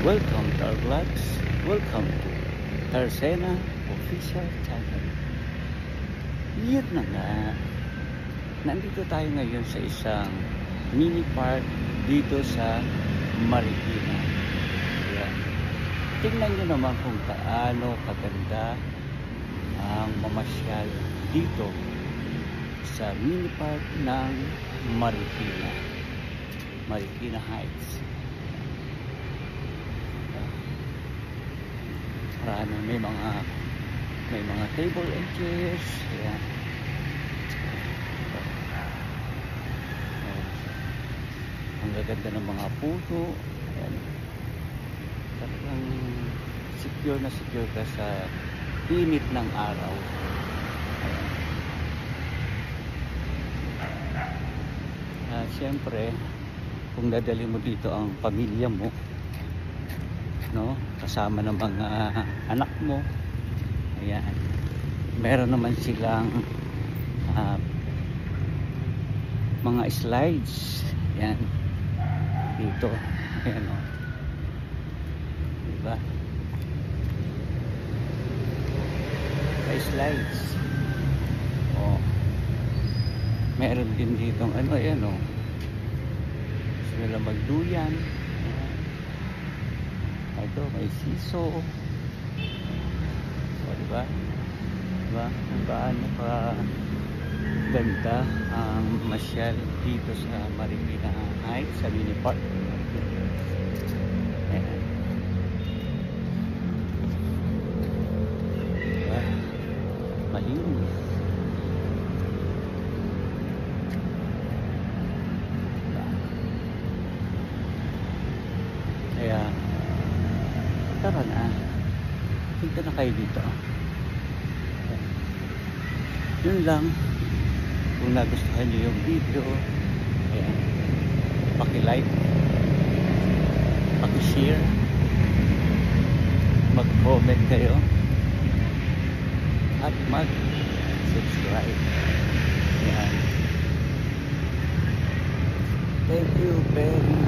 Welcome to our vlogs. Welcome to Tarsena Official Channel. Yun na nga. Nandito tayo ngayon sa isang mini park dito sa Marikina. Ayan. Tingnan nyo naman kung paano kaganda ang mamasyal dito sa mini park ng Marikina. Marikina Heights. Marami, may mga table and chairs. Ayan. Ang gaganda ng mga puno. Ayan. Talagang secure na secure ka sa init ng araw. Siyempre, kung dadali mo dito ang pamilya mo, no, kasama ng mga anak mo, ayan, meron naman silang mga slides, ayan, dito, ayan, o, diba, may slides, o, meron din dito, ano, ayan, o, sila magduyan. Ito, may siso. O, diba? Diba? Kung gaano ka ganda ang masyal dito sa Marikina Heights, sa mini park. Ayan. Diba? Malinis. Kaya tara na, punta na kayo dito. Yun lang, kung nagustuhan nyo yung video, ayan, paki-like, paki-share, mag-comment kayo, at mag-subscribe. Ayan. Thank you very